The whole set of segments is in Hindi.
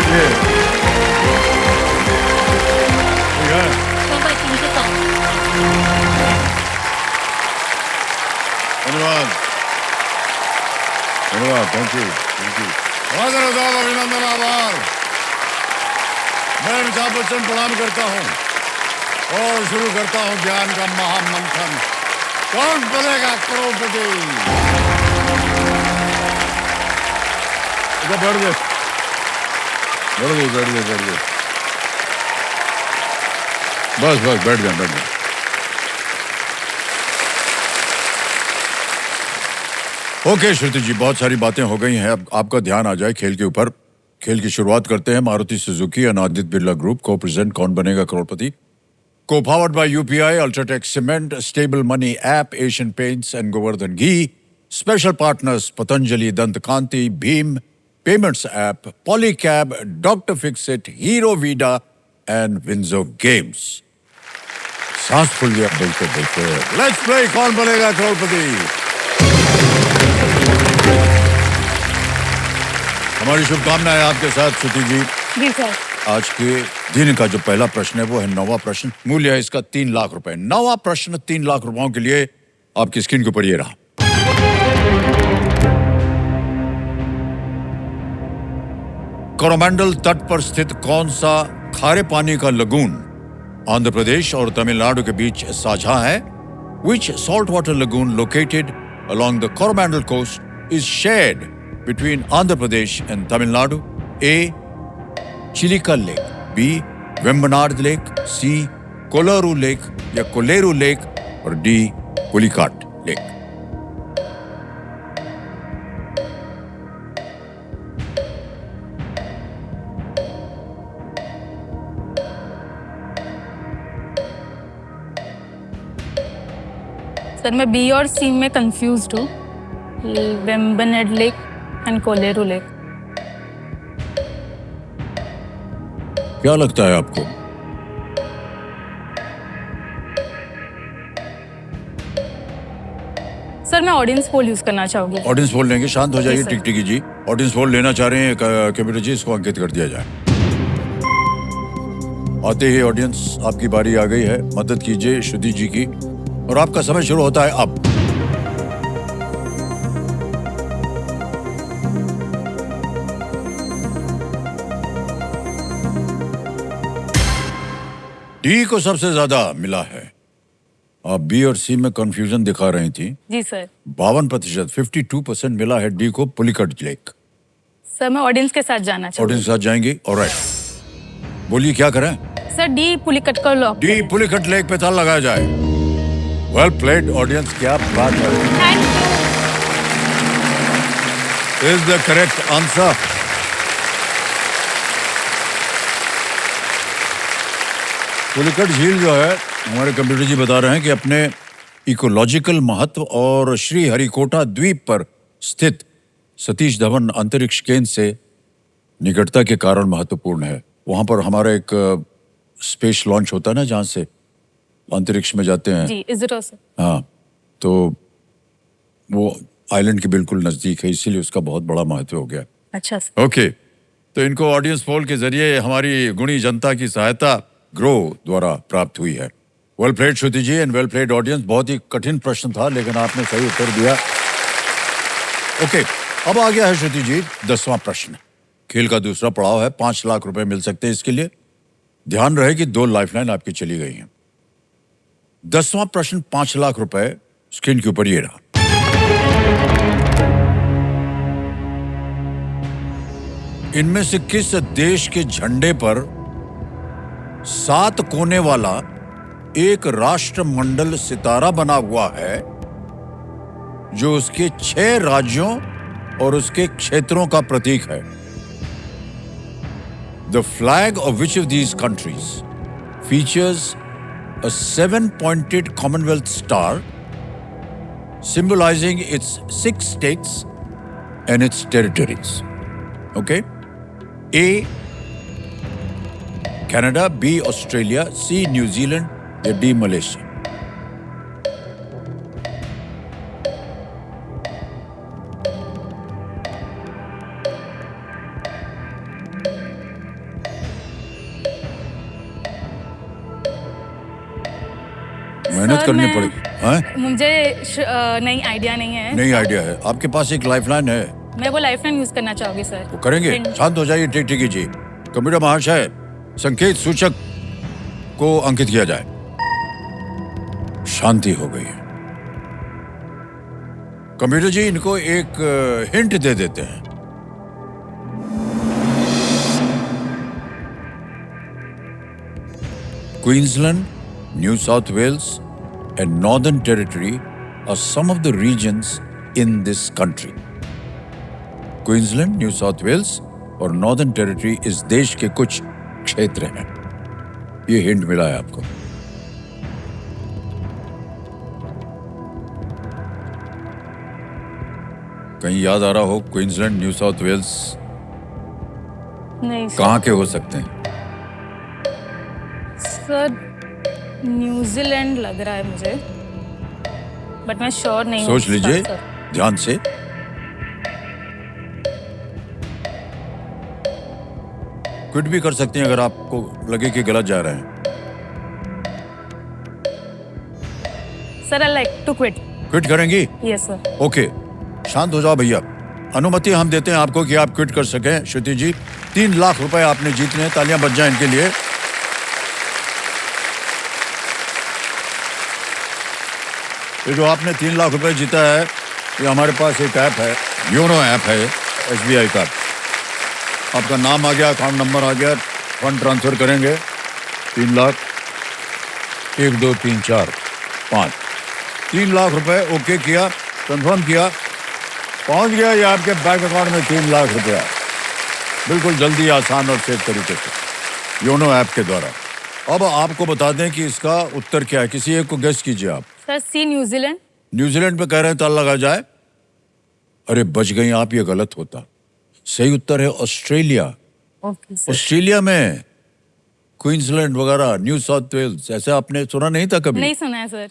बैठिए। ठीक है। धन्यवाद, धन्यवाद, थैंक यू, थैंक यू। बहुत अभिनंदन, आभार। मैं अमिताभ बच्चन प्रणाम करता हूँ और शुरू करता हूँ ज्ञान का महामंथन। कौन बनेगा करोड़पति? बैठ गए, बैठ गए, बैठ गए, बैठ गए। बस बस बैठ गए, बैठ गए। ओके श्रुति जी, बहुत सारी बातें हो गई हैं। अब आपका ध्यान आ जाए खेल के ऊपर। खेल की शुरुआत करते हैं। Maruti Suzuki and Aditya Birla group co-present Kaun Banega Crorepati, co-powered by UPI, UltraTech cement, Stable Money app, Asian Paints and Govardhan ghee. Special partners Patanjali Dant Kanti, भीम payments app, Polycab, Doctor Fixit, Hero Vida and WinZO games. सांस फूल गया बोलते बोलते। लेट्स प्ले कौन बनेगा करोड़पति। हमारी शुभकामनाएं आपके साथ श्रुति जी। जी सर। आज के दिन का जो पहला प्रश्न है वो है 9वां प्रश्न। मूल्य है इसका 3 लाख रुपए। 9वां प्रश्न 3 लाख रुपयों के लिए आपकी स्क्रीन के ऊपर ये रहा। कोरोमंडल तट पर स्थित कौन सा खारे पानी का लगून आंध्र प्रदेश और तमिलनाडु के बीच साझा है? Which saltwater lagoon located along the Coromandel coast is shared between Andhra Pradesh and Tamil Nadu? A. Chilika Lake, B. Vembanad Lake, C. Kolaru Lake या कोलेरू लेक और D. पुलिकाट लेक। सर मैं बी और सी में कंफ्यूज्ड हूँ। वेम्बनेड लेक एंड कोलेरू लेक। क्या लगता है आपको? सर मैं ऑडियंस पोल यूज करना चाहूंगी। ऑडियंस पोल लेंगे। शांत हो जाइए सर। टिकटिकी जी। ऑडियंस पोल लेना चाह रहे हैं कैप्टन जी, इसको अंकित कर दिया जाए। आते ही ऑडियंस आपकी बारी आ गई है। मदद कीजिए श्रुति जी की और आपका समय शुरू होता है अब। डी को सबसे ज्यादा मिला है। आप बी और सी में कंफ्यूजन दिखा रही थी। जी सर। 52%, 52% मिला है डी को, पुलिकट लेक। सर मैं ऑडियंस के साथ जाना चाहूंगी। ऑडियंस के साथ जाएंगे। ऑलराइट, बोलिए क्या करें? सर डी पुलिकट को लॉक। डी पुलिकट लेक पे ताला लगाया जाए। वेल प्लेड ऑडियंस, क्या बात है। Thank you. Is the correct answer. Pulicat झील जो है, हमारे कंप्यूटर जी बता रहे हैं कि अपने इकोलॉजिकल महत्व और श्री हरिकोटा द्वीप पर स्थित सतीश धवन अंतरिक्ष केंद्र से निकटता के कारण महत्वपूर्ण है। वहां पर हमारा एक स्पेस लॉन्च होता है ना, जहां से अंतरिक्ष में जाते हैं। जी, इसरो से। हाँ, तो वो आइलैंड के बिल्कुल नजदीक है, इसीलिए उसका बहुत बड़ा महत्व हो गया। अच्छा सर। ओके, तो इनको ऑडियंस पोल के जरिए हमारी गुणी जनता की सहायता ग्रो द्वारा प्राप्त हुई है। Well played Shruti ji and well played audience. बहुत ही कठिन प्रश्न था लेकिन आपने सही उत्तर दिया। ओके, अब आ गया है श्रुति जी 10वां प्रश्न। खेल का दूसरा पड़ाव है। 5 लाख रुपए मिल सकते हैं इसके लिए। ध्यान रहे कि 2 लाइफलाइन आपकी चली गई हैं। 10वां प्रश्न 5 लाख रुपए स्क्रीन के ऊपर ये रहा। इनमें से किस देश के झंडे पर 7 कोने वाला एक राष्ट्रमंडल सितारा बना हुआ है जो उसके 6 राज्यों और उसके क्षेत्रों का प्रतीक है? The flag of which of these countries features a 7-pointed Commonwealth star symbolizing its 6 states and its territories? Okay? A. Canada, B. Australia, C. New Zealand, या D. Malaysia? मेहनत सर, करनी मैं- पड़ेगी। हैं? मुझे नहीं आइडिया नहीं है। नहीं आइडिया है आपके पास? एक लाइफलाइन है, मैं वो लाइफलाइन यूज करना चाहूंगी सर। वो करेंगे। Print। शांत हो जाइए, ठीक ठीक कीजिए। कंप्यूटर महाशय, संकेत सूचक को अंकित किया जाए। शांति हो गई है। कंप्यूटर जी, इनको एक हिंट दे देते हैं। Queensland, New South Wales, and Northern Territory are some of the regions in this country. Queensland, New South Wales और Northern Territory इस देश के कुछ क्षेत्र हैं। ये हिंट मिला है आपको। कहीं याद आ रहा हो क्वींसलैंड, न्यू साउथ वेल्स नहीं सर। कहाँ के हो सकते हैं? सर न्यूजीलैंड लग रहा है मुझे, बट मैं श्योर नहीं हूँ। सोच लीजिए सर। ध्यान से। क्विट भी कर सकते हैं अगर आपको लगे कि गलत जा रहे हैं। Sir I like to quit. Quit करेंगी? Yes sir. ओके, शांत हो जाओ भैया। अनुमति हम देते हैं आपको कि आप क्विट कर सकें। श्रुति जी, 3 लाख रुपए आपने जीतने हैं। तालियां बज जाएं इनके लिए। ये जो आपने 3 लाख रुपए जीता है, ये हमारे पास एक ऐप है, योनो ऐप है, SBI का। आपका नाम आ गया, अकाउंट नंबर आ गया, फंड ट्रांसफर करेंगे। 3 लाख 1 2 3 4 5 3 लाख रुपए ओके किया, कंफर्म किया, पहुंच गया ये आपके बैंक अकाउंट में 3 लाख रुपया। बिल्कुल जल्दी, आसान और सेफ तरीके से योनो ऐप के द्वारा। अब आपको बता दें कि इसका उत्तर क्या है। किसी एक को गेस कीजिए आप। सर सी न्यूजीलैंड। न्यूजीलैंड पे कह रहे हैं, ताला लगा जाए। अरे बच गई आप, ये गलत होता। सही उत्तर है ऑस्ट्रेलिया। Okay sir. ऑस्ट्रेलिया में क्वींसलैंड वगैरह, न्यू साउथ वेल्स, ऐसे आपने सुना नहीं था कभी? नहीं सुना है सर।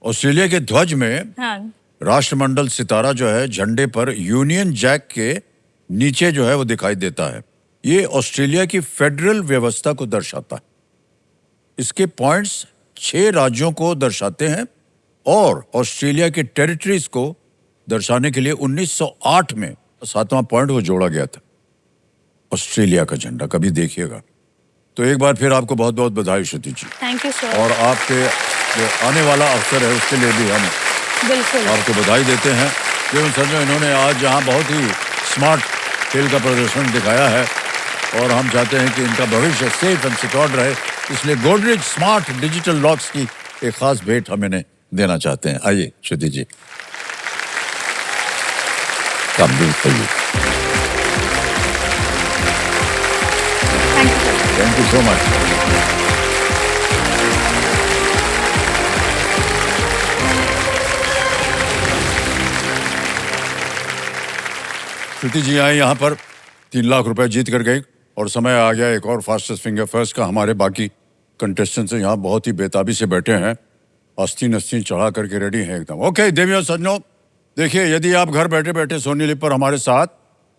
ऑस्ट्रेलिया के ध्वज में हाँ। राष्ट्रमंडल सितारा जो है झंडे पर यूनियन जैक के नीचे जो है वो दिखाई देता है। ये ऑस्ट्रेलिया की फेडरल व्यवस्था को दर्शाता है। इसके पॉइंट्स 6 राज्यों को दर्शाते हैं और ऑस्ट्रेलिया के टेरिटरीज को दर्शाने के लिए 1908 में 7वां पॉइंट वो जोड़ा गया था। ऑस्ट्रेलिया का झंडा कभी देखिएगा। तो एक बार फिर आपको बहुत बहुत बधाई Shruti ji. Thank you sir. और आपके जो आने वाला अवसर है उसके लिए भी हम बिल्कुल आपको बधाई देते हैं। क्यों सर, इन्होंने आज यहाँ बहुत ही स्मार्ट खेल का प्रदर्शन दिखाया है और हम चाहते हैं कि इनका भविष्य सेफ एंड सिक्योर्ड रहे। इसलिए गोदरेज स्मार्ट डिजिटल लॉक्स की एक खास भेंट हम इन्हें देना चाहते हैं। आइए श्रुति जी, कम बिल करिए। Thank you so much. Shruti ji आए यहाँ पर, 3 लाख रुपए जीत कर गए और समय आ गया एक और फास्टेस्ट फिंगर फर्स्ट का। हमारे बाकी कंटेस्टेंट्स यहाँ बहुत ही बेताबी से बैठे हैं, अस्तीन चढ़ा करके रेडी हैं एकदम। ओके देवियों सज्जनों, देखिए यदि आप घर बैठे बैठे सोनी लिप पर हमारे साथ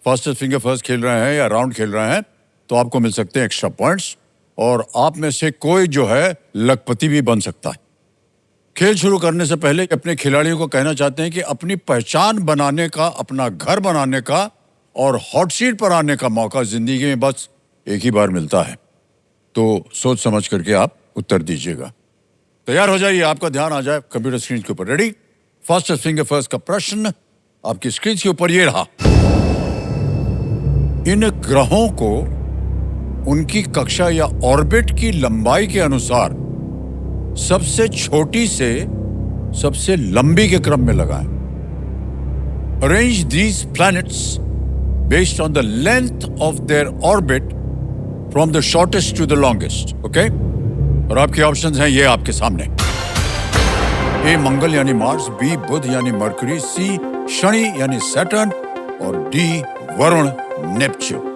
फास्टेस्ट फिंगर फर्स्ट खेल रहे हैं या राउंड खेल रहे हैं तो आपको मिल सकते हैं एक्स्ट्रा पॉइंट्स और आप में से कोई जो है लखपति भी बन सकता है। खेल शुरू करने से पहले अपने खिलाड़ियों को कहना चाहते हैं कि अपनी पहचान बनाने का, अपना घर बनाने का और हॉट सीट पर आने का मौका जिंदगी में बस एक ही बार मिलता है। तो सोच समझ करके आप उत्तर दीजिएगा। तैयार हो जाइए, आपका ध्यान आ जाए कंप्यूटर स्क्रीन के ऊपर। रेडी? फास्टेस्ट फिंगर फर्स्ट का प्रश्न आपकी स्क्रीन के ऊपर ये रहा। इन ग्रहों को उनकी कक्षा या ऑर्बिट की लंबाई के अनुसार सबसे छोटी से सबसे लंबी के क्रम में लगाएं। Arrange these planets based on the length of their orbit from the shortest to the longest. Okay? और आपके ऑप्शंस हैं ये आपके सामने। ए मंगल यानी मार्स, बी बुध यानी मरकरी, सी शनि यानी सैटर्न और डी वरुण नेपच्यून।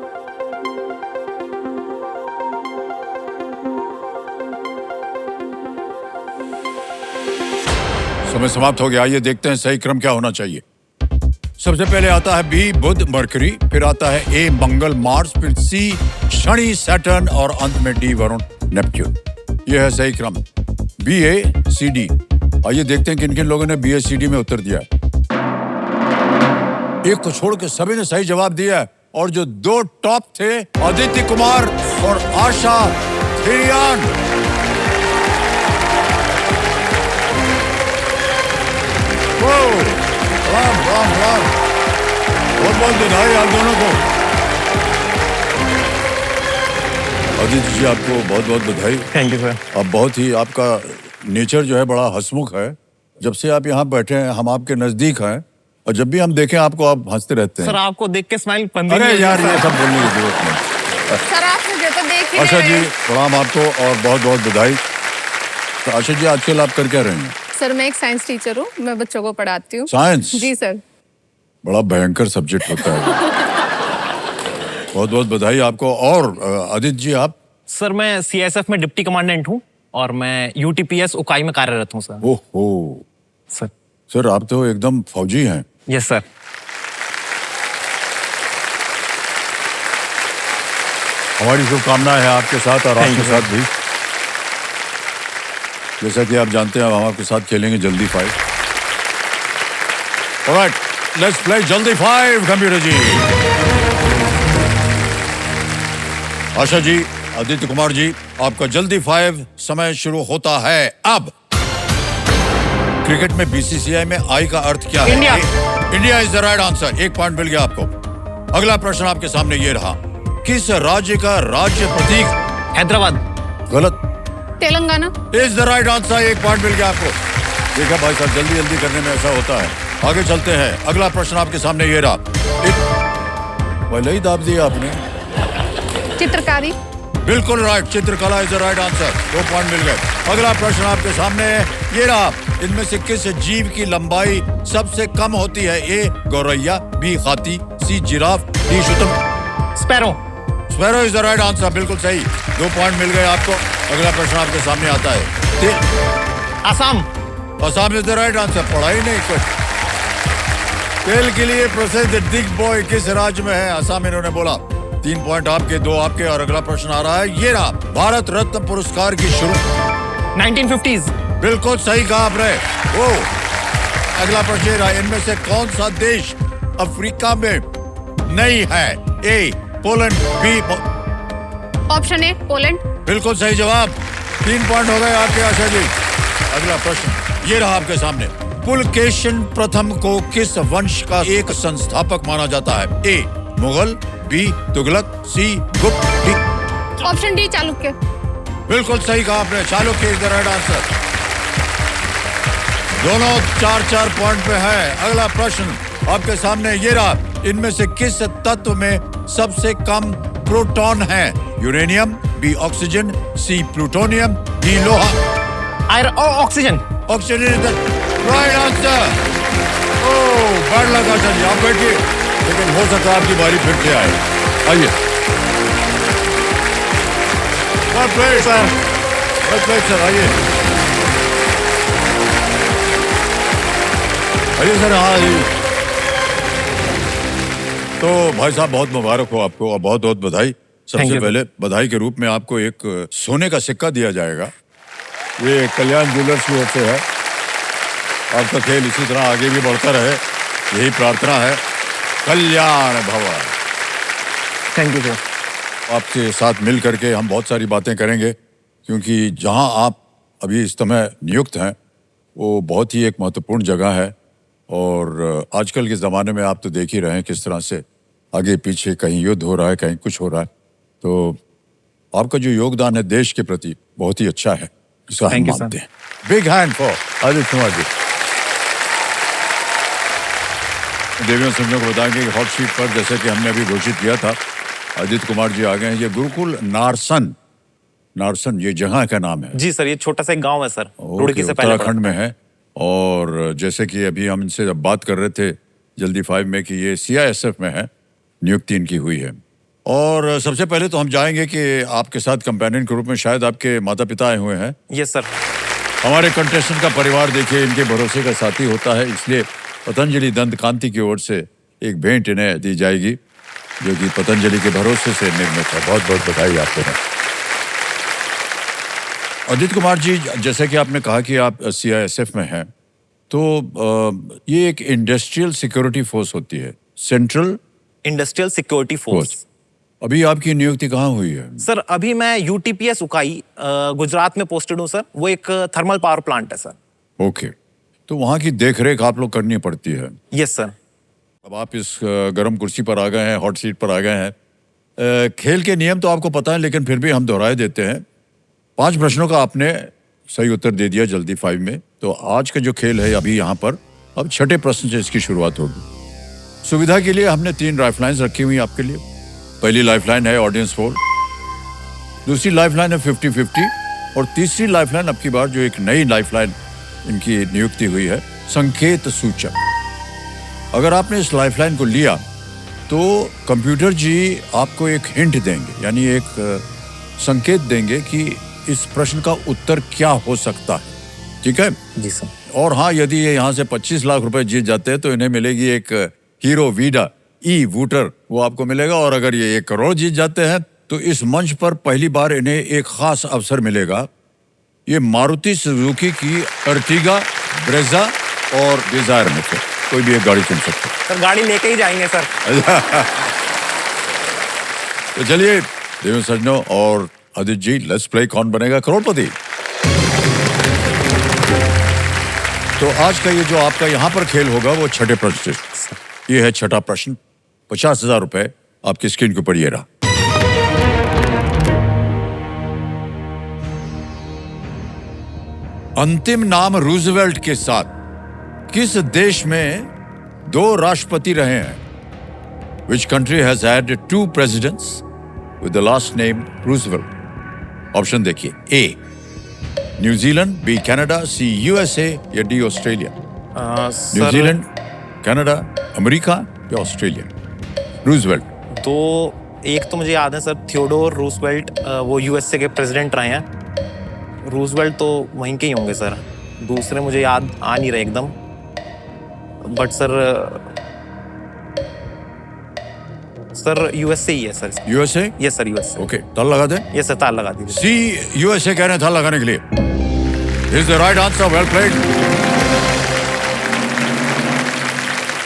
समय समाप्त हो गया। आइए देखते हैं सही क्रम क्या होना चाहिए। सबसे पहले आता है बी बुध मरकरी, फिर आता है ए मंगल मार्स, फिर सी शनि सैटर्न और अंत में डी वरुण नेपच्यून। यह है सही क्रम। BACD। आइए देखते हैं किन किन लोगों ने BACD में उत्तर दिया। एक को छोड़ के सभी ने सही जवाब दिया है। और जो दो टॉप थे, आदित्य कुमार और आशा थिरियान। राम राम राम, बहुत बहुत बधाई आप दोनों को। आदित्य जी आपको बहुत बहुत बधाई। Thank you sir. आप बहुत ही, आपका नेचर जो है बड़ा हंसमुख है। जब से आप यहाँ बैठे हैं हम आपके नजदीक हैं और जब भी हम देखें आपको आप हंसते रहते हैं। सर आपको देख के स्माइल बंद ही अरे नहीं यार होती ये सर। सब बोलने की जरूरत नहीं। सर आप मुझे तो देख ही आशा रहे जी हैं। प्रणाम आपको और बहुत बहुत बधाई। तो आशा जी आजकल आप कर क्या रहे हैं? सर मैं एक साइंस टीचर हूँ, मैं बच्चों को पढ़ाती हूँ। साइंस? जी सर। बड़ा भयंकर सब्जेक्ट होता है। बहुत बहुत बधाई आपको। और आदित्य जी आप? सर मैं CSF में डिप्टी कमांडेंट हूँ और मैं UTPS उकाई में कार्यरत हूँ सर। ओहो सर। सर आप तो एकदम फौजी हैं। Yes sir. हमारी शुभकामनाएं हैं आपके साथ और Thank आपके you, साथ भी। जैसा कि आप जानते हैं हम आपके साथ खेलेंगे जल्दी 5। ऑलराइट, लेट्स प्ले जल्दी 5 कंप्यूटर जी। आशा जी, आदित्य कुमार जी, आपका जल्दी 5 समय शुरू होता है अब। क्रिकेट में BCCI में आई का अर्थ क्या है? India. India is the right answer. 1 point मिल गया आपको। अगला प्रश्न आपके सामने ये रहा, किस राज्य का राज्य प्रतीक? हैदराबाद। गलत। Telangana. Is the right answer. 1 point मिल गया आपको। देखा भाई साहब, जल्दी जल्दी करने में ऐसा होता है। आगे चलते हैं। अगला प्रश्न आपके सामने ये रहा। पहले ही दाब दिया आपने। चित्रकारी। बिल्कुल राइट, चित्रकला is the right answer. 2 point मिल गए। अगला प्रश्न आपके सामने है ये रहा, इनमें से किस जीव की लंबाई सबसे कम होती है? A गौरैया, B हाथी, C जिराफ, D शुतुरमुर्ग। Sparrow. Sparrow is the right answer. बिल्कुल सही। 2 पॉइंट मिल गए आपको। अगला प्रश्न आपके सामने आता है। Assam. Assam is the right answer. पढ़ा ही नहीं कुछ। तेल के लिए प्रसिद्ध दिग्बॉय किस राज्य में है? आसाम इन्होंने बोला। 3 पॉइंट आपके, 2 आपके। और अगला प्रश्न आ रहा है ये रहा, भारत रत्न पुरस्कार की शुरू 1950s। बिल्कुल सही कहा आपने। ओ अगला प्रश्न ये रहा, इनमें से कौन सा देश अफ्रीका में नहीं है? A Poland, B option A Poland. बिल्कुल सही जवाब। 3 पॉइंट हो गए आपके आशा जी। अगला प्रश्न ये रहा आपके सामने, पुलकेशिन प्रथम को किस वंश का एक संस्थापक माना जाता है? A Mughal, B Tughlaq, C गुप्त, D ऑप्शन डी चालुक्य। बिल्कुल सही कहा आपने। Chalukya is the right answer. दोनों 4-4 पॉइंट पे है। अगला प्रश्न आपके सामने ये रहा, इनमें से किस तत्व में सबसे कम प्रोटॉन है? Uranium, B oxygen, C plutonium, D लोहा। Oxygen. Oxygen is the right answer. Oh bad लगा सर, आप बैठिए, लेकिन हो सकता है आपकी बारी फिर से आए। आइए सर, आइए आइए सर। हाँ आइए। तो भाई साहब बहुत मुबारक हो आपको और बहुत बहुत बधाई। Thank सबसे you, पहले बधाई के रूप में आपको एक सोने का सिक्का दिया जाएगा। ये कल्याण ज्वेलर्स की ओर से है। आपका खेल इसी तरह आगे भी बढ़ता रहे, यही प्रार्थना है। कल्याण भवन। Thank you sir. आपके साथ मिल करके हम बहुत सारी बातें करेंगे, क्योंकि जहां आप अभी इस समय नियुक्त हैं वो बहुत ही एक महत्वपूर्ण जगह है। और आजकल के ज़माने में आप तो देख ही रहे हैं किस तरह से आगे पीछे कहीं युद्ध हो रहा है, कहीं कुछ हो रहा है। तो आपका जो योगदान है देश के प्रति बहुत ही अच्छा है, इसका हम Thank you, मानते हैं। Big hand for Aditya Kumar ji. देवियों सुनने को बताएंगे कि हॉट शीट पर जैसे कि हमने अभी घोषित किया था, आदित्य कुमार जी आ गए हैं। ये गुरुकुल नारसन, नारसन ये जगह का नाम है। जी सर, ये छोटा सा एक गांव है सर, रुड़की से पहले उत्तराखंड में है। और जैसे कि अभी हम इनसे जब बात कर रहे थे जल्दी 5 में कि ये CISF में है, नियुक्ति इनकी हुई है। और सबसे पहले तो हम जाएंगे कि आपके साथ कंपेनियन के रूप में शायद आपके माता पिता आए हुए हैं। Yes sir. हमारे कंटेस्टेंट का परिवार देखिए इनके भरोसे का साथी होता है, इसलिए पतंजलि दंत कांति की ओर से एक भेंट इन्हें दी जाएगी जो कि पतंजलि के भरोसे से निर्मित है। बहुत बहुत बधाई आपको। अदित कुमार जी, जैसे कि आपने कहा कि आप सीआईएसएफ में हैं, तो ये एक इंडस्ट्रियल सिक्योरिटी फोर्स होती है, central industrial security force. Force. अभी आपकी नियुक्ति कहाँ हुई है? सर अभी मैं यूटीपीएस उकाई गुजरात में पोस्टेड हूँ सर। वो एक थर्मल पावर प्लांट है सर। ओके, तो वहाँ की देखरेख आप लोग करनी पड़ती है। Yes sir. अब आप इस गर्म कुर्सी पर आ गए हैं, हॉट सीट पर आ गए हैं। खेल के नियम तो आपको पता है, लेकिन फिर भी हम दोहराए देते हैं। 5 प्रश्नों का आपने सही उत्तर दे दिया जल्दी 5 में। तो आज का जो खेल है अभी यहाँ पर, अब छठे प्रश्न से इसकी शुरुआत होगी। सुविधा के लिए हमने 3 लाइफलाइंस रखी हुई आपके लिए। पहली लाइफलाइन है ऑडियंस पोल, दूसरी लाइफलाइन है 50-50 और तीसरी लाइफलाइन अब की बार जो एक नई लाइफलाइन इनकी नियुक्ति हुई है, संकेत सूचक। अगर आपने इस लाइफलाइन को लिया तो कंप्यूटर जी आपको एक हिंट देंगे, यानी एक संकेत देंगे कि इस प्रश्न का उत्तर क्या हो सकता है। ठीक है जी सर। और हाँ, यदि ये यहाँ से 25 लाख रुपए जीत जाते हैं तो इन्हें मिलेगी एक हीरो वीडा ई वूटर, वो आपको मिलेगा। और अगर ये 1 करोड़ जीत जाते हैं तो इस मंच पर पहली बार इन्हें एक खास अवसर मिलेगा। ये मारुति सुजुकी की अर्टिगा, ब्रेजा और डिजायर में से कोई भी एक गाड़ी चुन सकते हैं। सर गाड़ी लेके ही जाएंगे सर। तो चलिए देवेंद्र सज्जनों और आदित्य जी, लेट्स प्ले कौन बनेगा करोड़पति। तो आज का ये जो आपका यहाँ पर खेल होगा वो छठे प्रश्न से। ये है छठा प्रश्न। 50,000 रुपए आपकी स्क्रीन के ऊपर ये रहा। अंतिम नाम रूजवेल्ट के साथ किस देश में 2 राष्ट्रपति रहे हैं? Which country has had 2 presidents with the last name Roosevelt? Option देखिए, A New Zealand, B Canada, C USA या D Australia. New Zealand, Canada, America या ऑस्ट्रेलिया। रूजवेल्ट। तो एक तो मुझे याद है सर, थियोडोर रूजवेल्ट, वो यूएसए के प्रेसिडेंट रहे हैं। रूजवेल्ट तो वहीं के ही होंगे सर। दूसरे मुझे याद आ नहीं रहे एकदम, बट सर यूएसए ही है sir. USA? Yes sir, USA. Okay, ताल लगा दें। यस सर, ताल लगा दीजिए। सी यूएसए कह रहे हैं ताल लगाने के लिए। Is the right answer, well played.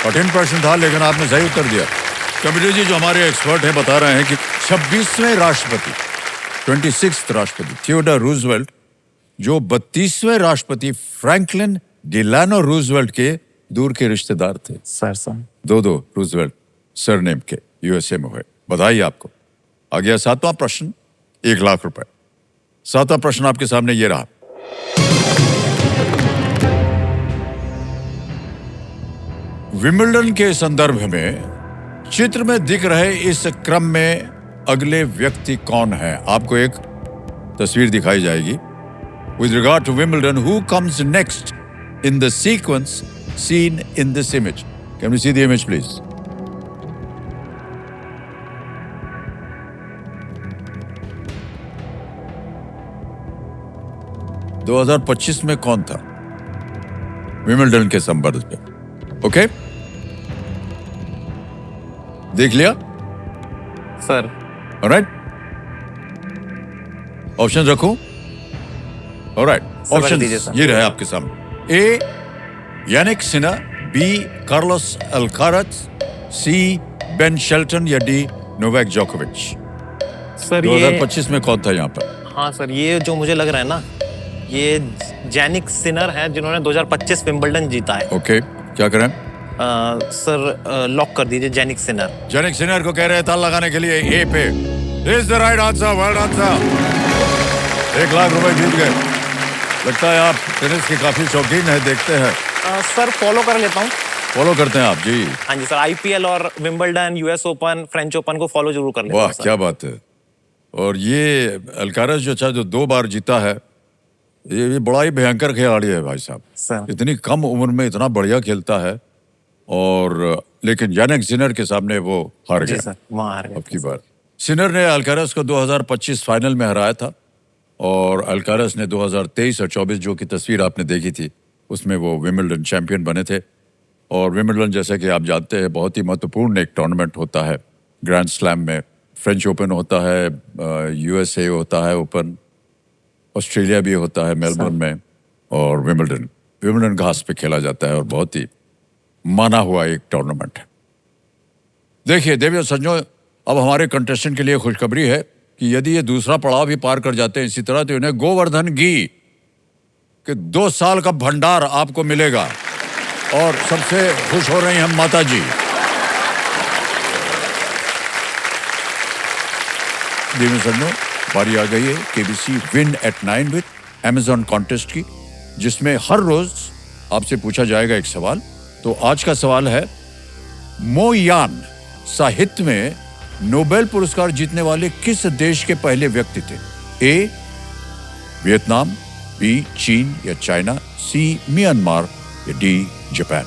कठिन प्रश्न था लेकिन आपने सही उत्तर दिया। कमिटी जी जो हमारे एक्सपर्ट हैं बता रहे हैं कि 26वें राष्ट्रपति, 26th राष्ट्रपति थियोडोर रूजवेल्ट, जो 32वें राष्ट्रपति फ्रैंकलिन डिलानो रूजवेल्ट के दूर के रिश्तेदार थे। सर 2 रूजवेल्ट सरनेम के यूएसए में हुए। बधाई आपको। आ गया 7वां प्रश्न, 1 लाख रुपए। 7वां प्रश्न आपके सामने ये रहा। विंबलडन के संदर्भ में चित्र में दिख रहे इस क्रम में अगले व्यक्ति कौन है? आपको एक तस्वीर दिखाई जाएगी। With regard to Wimbledon, who comes next in the sequence seen in this image? Can we see the image, please? – 2025 में कौन था विंबलडन के संबंध में? ओके, देख लिया सर। ऑलराइट, ऑप्शन रखूं? ऑलराइट, ऑप्शन ये रहे आपके सामने। A Jannik Sinner, B Carlos Alcaraz, C Ben Shelton या डी नोवाक जोकोविच। सर 2025 में कौन था यहाँ पर? हाँ सर, ये जो मुझे लग रहा है ना, ये जैनिक सिनर है जिन्होंने 2025 विंबलडन जीता है। ओके, क्या करें? सर लॉक कर दीजिए जैनिक सिनर। जैनिक सिनर को कह रहे हैं ताल लगाने के लिए। ए पे is the right answer, well answer. 1 lakh रुपए जीत गए। लगता है आप टेनिस के काफी शौकीन है, देखते हैं। सर फॉलो कर लेता हूँ। फॉलो करते हैं आप जी? हाँ जी सर, आईपीएल और Wimbledon, US open, French open को फॉलो जरूर कर लेता हूँ। वाह, क्या बात है। और ये अल्काराज जो जो 2 बार जीता है, ये बड़ा ही भयंकर खिलाड़ी है भाई साहब। सर इतनी कम उम्र में इतना बढ़िया खेलता है, और लेकिन जैनिक सिनर के सामने वो हार जी गया। सर, वहाँ हार गए। अब की बार सिनर ने अल्काराज को 2025 फाइनल में हराया था, और अल्काराज ने 2023 और 24 जो की तस्वीर आपने देखी थी उसमें वो विंबलडन चैंपियन बने थे। और विंबलडन जैसे कि आप जानते हैं बहुत ही महत्वपूर्ण एक टूर्नामेंट होता है ग्रैंड स्लैम में। फ्रेंच ओपन होता है, यूएसए होता है ओपन, ऑस्ट्रेलिया भी होता है मेलबर्न में, और विंबलडन घास पे खेला जाता है और बहुत ही माना हुआ एक टूर्नामेंट है। देखिए देवियों सज्जनों, अब हमारे कंटेस्टेंट के लिए खुशखबरी है कि यदि ये दूसरा पड़ाव भी पार कर जाते हैं इसी तरह, तो इन्हें गोवर्धन घी के 2 साल का भंडार आपको मिलेगा। और सबसे खुश हो रही हैं माता जी। देवियों सज्जनों, बारी आ गई है KBC win at 9 with Amazon contest की, जिसमें हर रोज आपसे पूछा जाएगा एक सवाल। तो आज का सवाल है, मो यान साहित्य में नोबेल पुरस्कार जीतने वाले किस देश के पहले व्यक्ति थे? ए वियतनाम, बी चीन या चाइना, सी म्यांमार या डी जापान।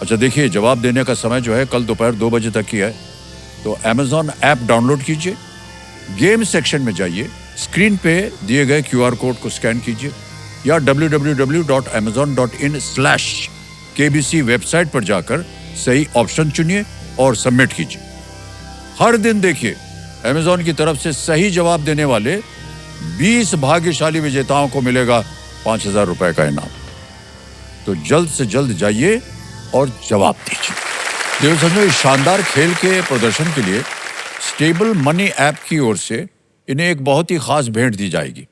अच्छा देखिए, जवाब देने का समय जो है कल दोपहर 2 बजे तक ही है। तो अमेजॉन ऐप डाउनलोड कीजिए, गेम सेक्शन में जाइए, स्क्रीन पे दिए गए QR कोड को स्कैन कीजिए या www.amazon.in/KBC वेबसाइट पर जाकर सही ऑप्शन चुनिए और सबमिट कीजिए। हर दिन देखिए, अमेजॉन की तरफ से सही जवाब देने वाले 20 भाग्यशाली विजेताओं को मिलेगा 5,000 रुपए का इनाम। तो जल्द से जल्द जाइए और जवाब दीजिए। देखो समझो, इस शानदार खेल के प्रदर्शन के लिए स्टेबल मनी ऐप की ओर से इन्हें एक बहुत ही खास भेंट दी जाएगी।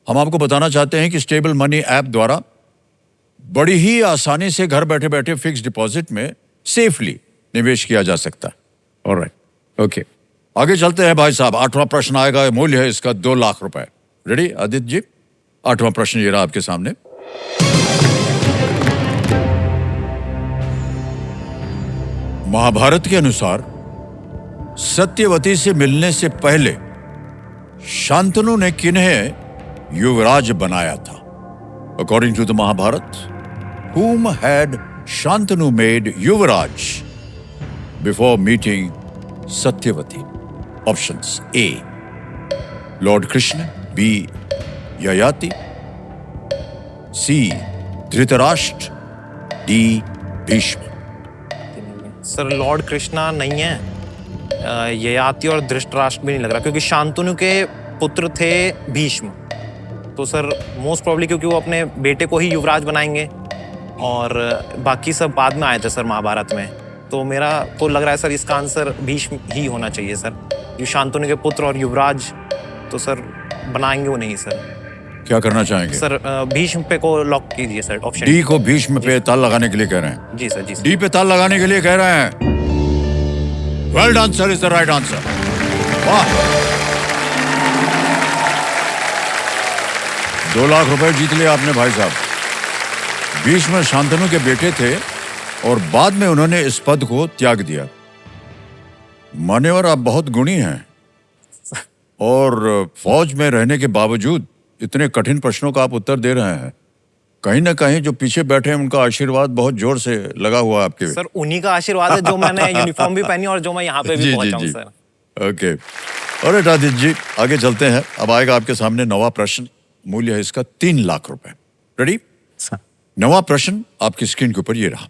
हम आपको बताना चाहते हैं कि स्टेबल मनी ऐप द्वारा बड़ी ही आसानी से घर बैठे बैठे फिक्स डिपॉजिट में सेफली निवेश किया जा सकता है। ऑलराइट, ओके, आगे चलते हैं भाई साहब। 8वां प्रश्न आएगा, मूल्य है इसका 2 लाख रुपए। रेडी आदित्य जी? 8वां प्रश्न ये रहा आपके सामने। महाभारत के अनुसार सत्यवती से मिलने से पहले शांतनु ने किन्हें युवराज बनाया था? According to the Mahabharata, whom had Shantanu made yuvraj before meeting Satyavati? Options: A. Lord Krishna, B. Yayati, C. Dhritarashtra, D. Bhishma. Sir Lord Krishna नहीं है, ययाति और धृतराष्ट्र भी नहीं लग रहा, क्योंकि शांतनु के पुत्र थे भीष्म। तो सर मोस्ट प्रॉब्ली क्योंकि वो अपने बेटे को ही युवराज बनाएंगे, और बाकी सब बाद में आए थे सर महाभारत में। तो मेरा तो लग रहा है सर इसका आंसर भीष्म ही होना चाहिए सर। जो शांतनु के पुत्र और युवराज तो सर बनाएंगे वो नहीं सर। क्या करना चाहेंगे सर? भीष्म पे को लॉक कीजिए सर, ऑप्शन डी को भीष्म पे ताल लगाने के लिए कह रहे हैं? जी सर, जी सर। डी पे ताल लगाने के लिए कह रहे हैं। Well done sir, is the right answer. वाह, 2 लाख रुपए जीत लिए आपने भाई साहब। भीष्म शांतनु के बेटे थे और बाद में उन्होंने इस पद को त्याग दिया। मान्यवर, आप बहुत गुणी हैं और फौज में रहने के बावजूद इतने कठिन प्रश्नों का आप उत्तर दे रहे हैं। कहीं ना कहीं जो पीछे बैठे हैं उनका आशीर्वाद बहुत जोर से लगा हुआ है आपके। सर उन्हीं का आशीर्वाद है जो मैंने यूनिफॉर्म भी पहनी और जो मैं यहाँ पे भी पहुंचा हूं सर। ओके, और आदित्य जी आगे चलते हैं। अब आएगा आपके सामने 9वां प्रश्न, मूल्य है इसका 3 लाख रुपए। रेडी? 9वां प्रश्न आपकी स्क्रीन के ऊपर ये रहा।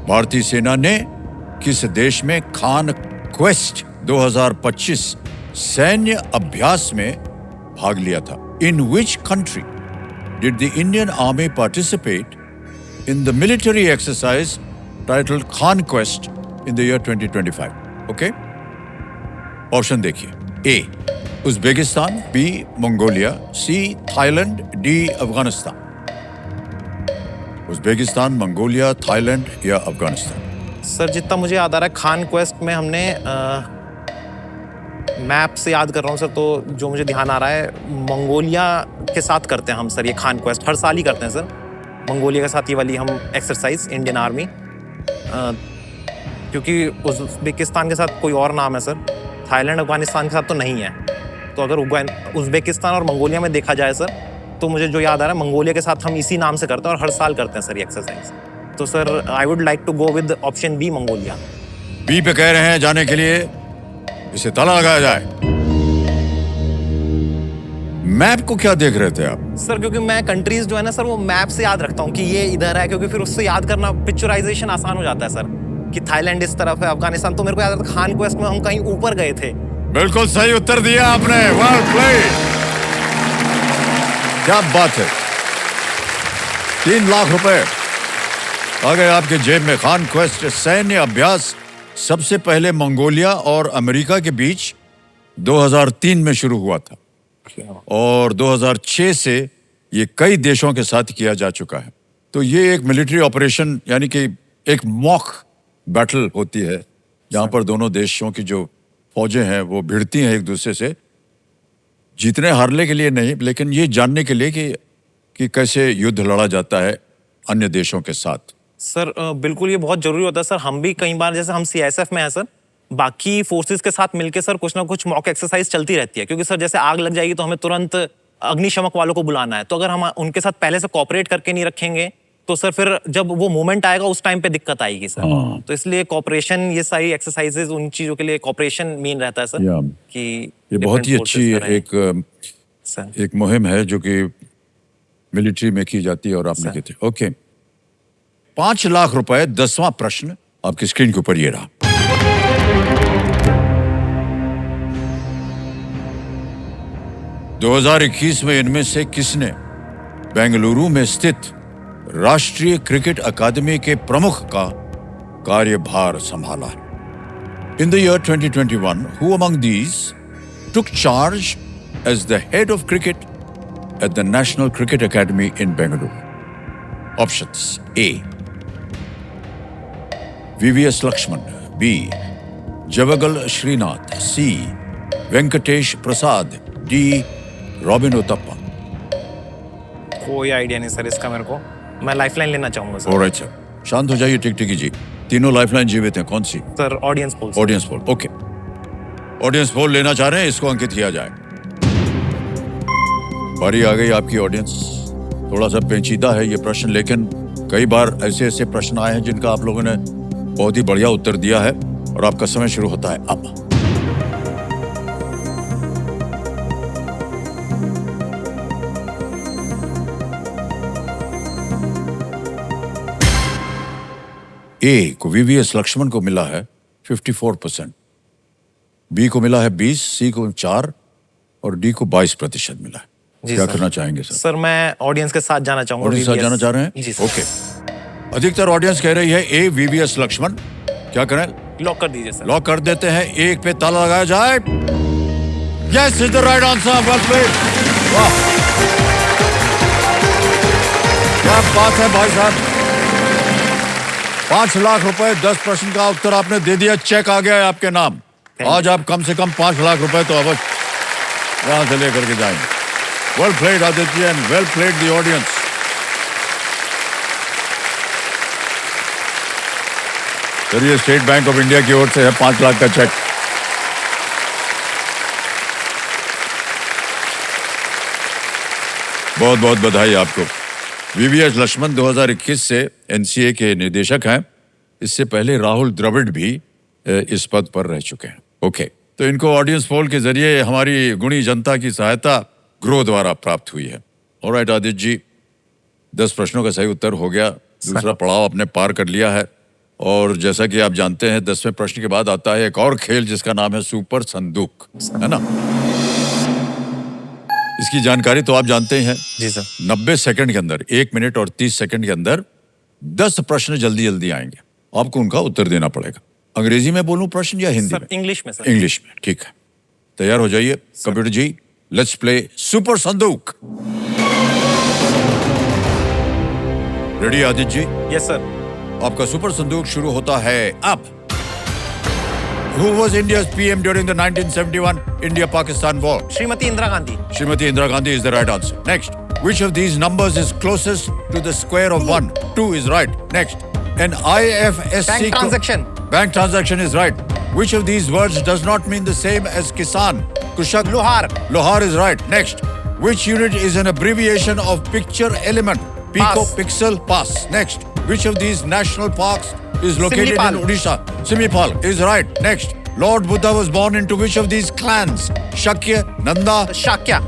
भारतीय सेना ने किस देश में खान क्वेस्ट 2025 सैन्य अभ्यास में भाग लिया था? In which country did the Indian army participate in the military exercise titled Khan Quest in the year 2025? Okay, option देखिए। A Uzbekistan, B Mongolia, C Thailand, D Afghanistan. Uzbekistan, Mongolia, Thailand या अफगानिस्तान? सर जितना मुझे याद आ रहा है, खान क्वेस्ट में हमने मैप से याद कर रहा हूँ सर, तो जो मुझे ध्यान आ रहा है मंगोलिया के साथ करते हैं हम सर ये खान क्वेस्ट। हर साल ही करते हैं सर मंगोलिया के साथ ये वाली हम एक्सरसाइज, इंडियन आर्मी। क्योंकि उज्बेकिस्तान के साथ कोई और नाम है सर, थाईलैंड अफगानिस्तान के साथ तो नहीं है। तो अगर उज्बेकिस्तान और मंगोलिया में देखा जाए सर, तो मुझे जो याद आ रहा है मंगोलिया के साथ हम इसी नाम से करते हैं और हर साल करते हैं सर ये एक्सरसाइज। तो sir I would like to go with option B, Mongolia. B पे कह रहे हैं जाने के लिए, इसे ताला लगाया जाए। मैप को क्या देख रहे थे आप? सर क्योंकि मैं कंट्रीज जो है ना सर वो मैप से याद रखता हूँ कि ये इधर है, क्योंकि फिर उससे याद करना, पिक्चराइजेशन आसान हो जाता है सर। कि थाईलैंड इस तरफ है, अफगानिस्तान, तो मेरे को याद आता खान क्वेस्ट में हम कहीं ऊपर गए थे। बिल्कुल सही उत्तर दिया आपने, वेल प्लेड। क्या बात है, 3 लाख रुपए आ गए आपके जेब में। खान क्वेस्ट सैन्य अभ्यास सबसे पहले मंगोलिया और अमेरिका के बीच 2003 में शुरू हुआ था और 2006 से ये कई देशों के साथ किया जा चुका है। तो ये एक मिलिट्री ऑपरेशन यानी कि एक मॉक बैटल होती है जहां पर दोनों देशों की जो फौजें हैं वो भिड़ती हैं एक दूसरे से, जीतने हारने के लिए नहीं, लेकिन ये जानने के लिए कि कैसे युद्ध लड़ा जाता है अन्य देशों के साथ। सर बिल्कुल ये बहुत जरूरी होता है सर। हम भी कई बार, जैसे हम सीआईएसएफ में है सर, बाकी फोर्सेस के साथ मिलके सर कुछ ना कुछ मॉक एक्सरसाइज चलती रहती है, क्योंकि सर जैसे आग लग जाएगी तो हमें तुरंत अग्निशमक वालों को बुलाना है। तो अगर हम उनके साथ पहले से कोऑपरेट करके नहीं रखेंगे तो सर फिर जब वो मोमेंट आएगा उस टाइम पे दिक्कत आएगी सर। तो इसलिए कोऑपरेशन, ये सारी एक्सरसाइजेज, उन चीजों के लिए कोऑपरेशन मेन रहता है सर। कि ये बहुत ही अच्छी एक मुहिम है जो कि मिलिट्री में की जाती है और आपने की थी। ओके, 5 लाख रुपए, 10वां प्रश्न आपकी स्क्रीन के ऊपर ये रहा। – 2021 में इनमें से किसने बेंगलुरु में स्थित राष्ट्रीय क्रिकेट अकादमी के प्रमुख का कार्यभार संभाला है? In the year 2021, who among these took charge as the head of cricket at the National Cricket Academy in Bengaluru? Options: A. VVS Lakshman, B. Javagal Srinath, C. Venkatesh Prasad, D. Robin Uthappa. कोई आइडिया नहीं सर इसका मेरे को। मैं लाइफलाइन लेना चाहूंगा सर। ऑलराइट सर, शांत हो जाइए, टिक जी। तीनों लाइफलाइन जीवित हैं, कौन सी? Sir audience poll. Audience poll, okay. Audience poll लेना चाह रहे हैं, इसको अंकित किया जाए। बारी आ गई आपकी ऑडियंस। थोड़ा सा पेचीदा है ये प्रश्न, लेकिन कई बार ऐसे प्रश्न आए हैं जिनका आप लोगों ने बहुत ही बढ़िया उत्तर दिया है और आपका समय शुरू होता है अब। ए को वीवीएस लक्ष्मण को मिला है 54%, बी को मिला है 20, सी को 4 और डी को 22% मिला है। क्या करना चाहेंगे सर? सर मैं ऑडियंस के साथ जाना चाहूंगा। ऑडियंस के साथ जाना चाह रहे हैं? जी सर। ओके, अधिकतर ऑडियंस कह रही है ए वीवीएस लक्ष्मण। क्या करें? लॉक कर दीजिए सर। लॉक कर देते हैं। एक पे ताला लगाया जाए। Yes is the right answer. Well played. वाह, क्या बात है भाई साहब। 5 लाख रुपए, 10 प्रश्न का उत्तर आपने दे दिया। चेक आ गया है आपके नाम। आज आप कम से कम 5 लाख रुपए तो अवश्य यहां से लेकर के जाएंगे। Well played Aditya and well played the audience. चलिए, स्टेट बैंक ऑफ इंडिया की ओर से है 5 लाख का चेक। बहुत बहुत बधाई आपको। वीवीएस लक्ष्मण 2021 से एनसीए के निदेशक हैं। इससे पहले राहुल द्रविड़ भी इस पद पर रह चुके हैं। ओके, तो इनको ऑडियंस पोल के जरिए हमारी गुणी जनता की सहायता ग्रो द्वारा प्राप्त हुई है। ऑलराइट आदित्य जी, 10 प्रश्नों का सही उत्तर हो गया। दूसरा पड़ाव आपने पार कर लिया है। और जैसा कि आप जानते हैं, 10वें प्रश्न के बाद आता है एक और खेल जिसका नाम है सुपर संदूक, है ना? इसकी जानकारी तो आप जानते ही हैं। जी सर। 90 सेकंड के अंदर, 1 मिनट और 30 सेकंड के अंदर 10 प्रश्न जल्दी जल्दी आएंगे। आपको उनका उत्तर देना पड़ेगा। अंग्रेजी में बोलूं प्रश्न या हिंदी में? इंग्लिश में सर। इंग्लिश में, ठीक है। तैयार हो जाइए computer ji. Let's play super संदूक। Ready Aditya ji? Yes sir. आपका सुपर संदूक शुरू होता है अब। Who was India's PM during the 1971 India-Pakistan war? Shrimati Indira Gandhi. Shrimati Indira Gandhi is the right answer. Next, which of these numbers is closest to the square of 1? 2 is right. Next, an IFSC bank transaction. Bank transaction is right. Which of these words does not mean the same as Kisan? Kushak. लोहार। Lohar is right. Next, which unit is an abbreviation of picture element? Pico, Pass. pixel, pass. Next, which of these national parks is located Simlipal. in Odisha? Simlipal is right. Next, Lord Buddha was born into which of these clans? Shakya, Nanda, Shakya.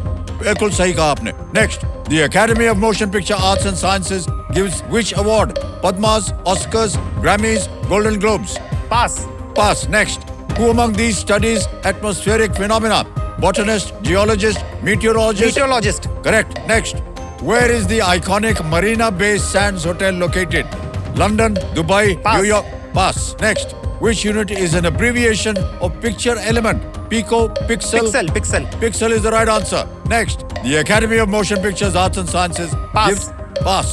बिल्कुल सही कहा आपने. Next, the Academy of Motion Picture Arts and Sciences gives which award? Padmas, Oscars, Grammys, Golden Globes. Pass. Pass. Next, who among these studies atmospheric phenomena? Botanist, geologist, meteorologist. मीटियोलॉजिस्ट. Correct. Next, where is the iconic Marina Bay Sands Hotel located? London, Dubai, Pass. New York. Pass. Next, which unit is an abbreviation of picture element? Pico, pixel. Pixel. Pixel is the right answer. Next, the Academy of Motion Pictures Arts and Sciences Pass. gives pass.